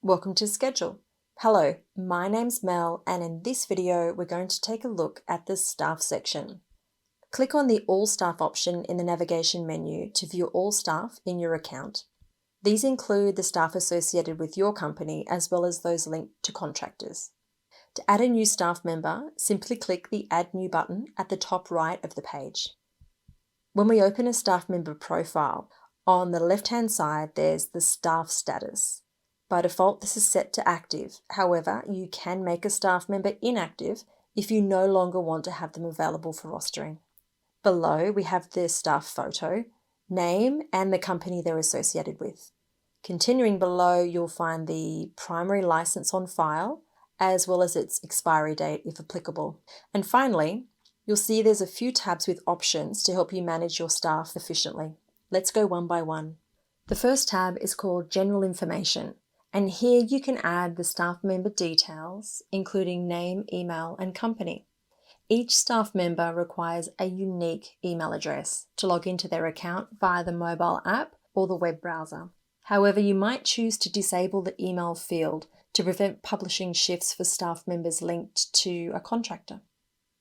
Welcome to Schedule. Hello, my name's Mel, and in this video we're going to take a look at the Staff section. Click on the All Staff option in the navigation menu to view all staff in your account. These include the staff associated with your company as well as those linked to contractors. To add a new staff member, simply click the Add New button at the top right of the page. When we open a staff member profile, on the left-hand side there's the staff status. By default, this is set to active. However, you can make a staff member inactive if you no longer want to have them available for rostering. Below, we have the staff photo, name, and the company they're associated with. Continuing below, you'll find the primary license on file, as well as its expiry date if applicable. And finally, you'll see there's a few tabs with options to help you manage your staff efficiently. Let's go one by one. The first tab is called General Information. And here you can add the staff member details, including name, email, and company. Each staff member requires a unique email address to log into their account via the mobile app or the web browser. However, you might choose to disable the email field to prevent publishing shifts for staff members linked to a contractor.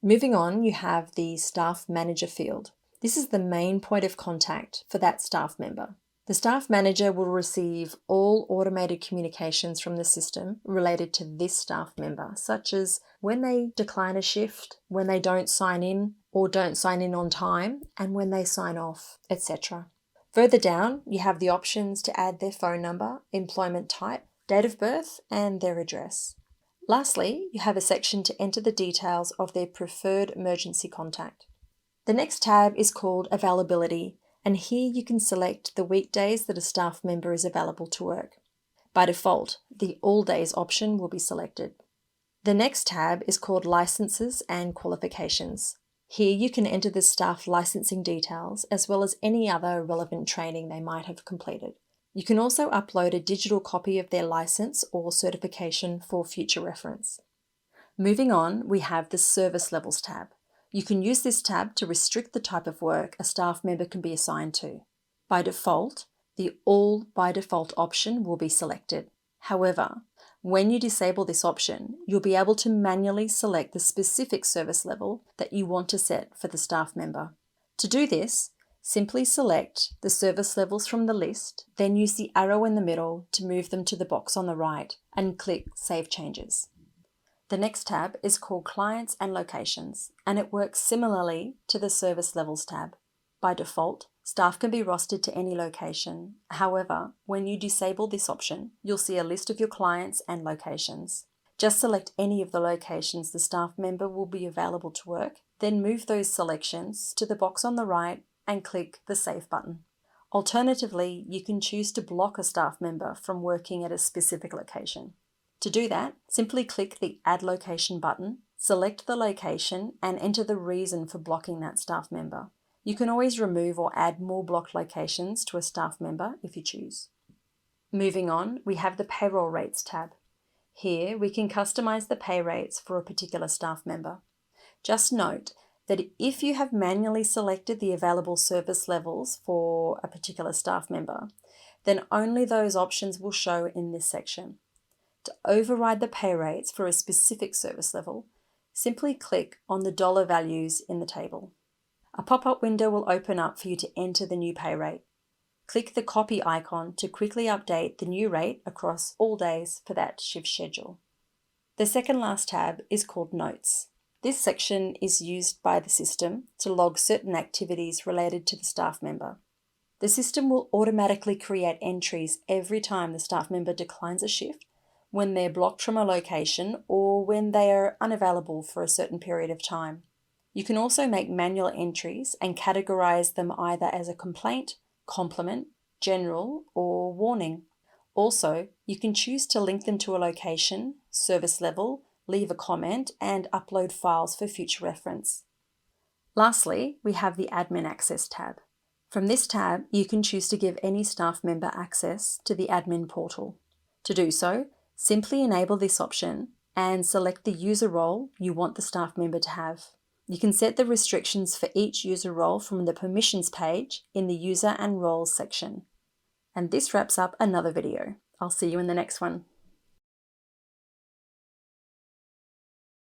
Moving on, you have the Staff Manager field. This is the main point of contact for that staff member. The staff manager will receive all automated communications from the system related to this staff member, such as when they decline a shift, when they don't sign in or don't sign in on time, and when they sign off, etc. Further down, you have the options to add their phone number, employment type, date of birth, and their address. Lastly, you have a section to enter the details of their preferred emergency contact. The next tab is called Availability. And here you can select the weekdays that a staff member is available to work. By default, the All Days option will be selected. The next tab is called Licenses and Qualifications. Here you can enter the staff licensing details as well as any other relevant training they might have completed. You can also upload a digital copy of their license or certification for future reference. Moving on, we have the Service Levels tab. You can use this tab to restrict the type of work a staff member can be assigned to. By default, the All by Default option will be selected. However, when you disable this option, you'll be able to manually select the specific service level that you want to set for the staff member. To do this, simply select the service levels from the list, then use the arrow in the middle to move them to the box on the right and click Save Changes. The next tab is called Clients and Locations, and it works similarly to the Service Levels tab. By default, staff can be rostered to any location. However, when you disable this option, you'll see a list of your clients and locations. Just select any of the locations the staff member will be available to work, then move those selections to the box on the right and click the Save button. Alternatively, you can choose to block a staff member from working at a specific location. To do that, simply click the Add Location button, select the location, and enter the reason for blocking that staff member. You can always remove or add more blocked locations to a staff member if you choose. Moving on, we have the Payroll Rates tab. Here, we can customize the pay rates for a particular staff member. Just note that if you have manually selected the available service levels for a particular staff member, then only those options will show in this section. To override the pay rates for a specific service level, simply click on the dollar values in the table. A pop-up window will open up for you to enter the new pay rate. Click the copy icon to quickly update the new rate across all days for that shift schedule. The second last tab is called Notes. This section is used by the system to log certain activities related to the staff member. The system will automatically create entries every time the staff member declines a shift, when they're blocked from a location, or when they are unavailable for a certain period of time. You can also make manual entries and categorize them either as a complaint, compliment, general, or warning. Also, you can choose to link them to a location, service level, leave a comment, and upload files for future reference. Lastly, we have the Admin Access tab. From this tab, you can choose to give any staff member access to the admin portal. To do so, simply enable this option and select the user role you want the staff member to have. You can set the restrictions for each user role from the Permissions page in the User and Roles section. And this wraps up another video. I'll see you in the next one.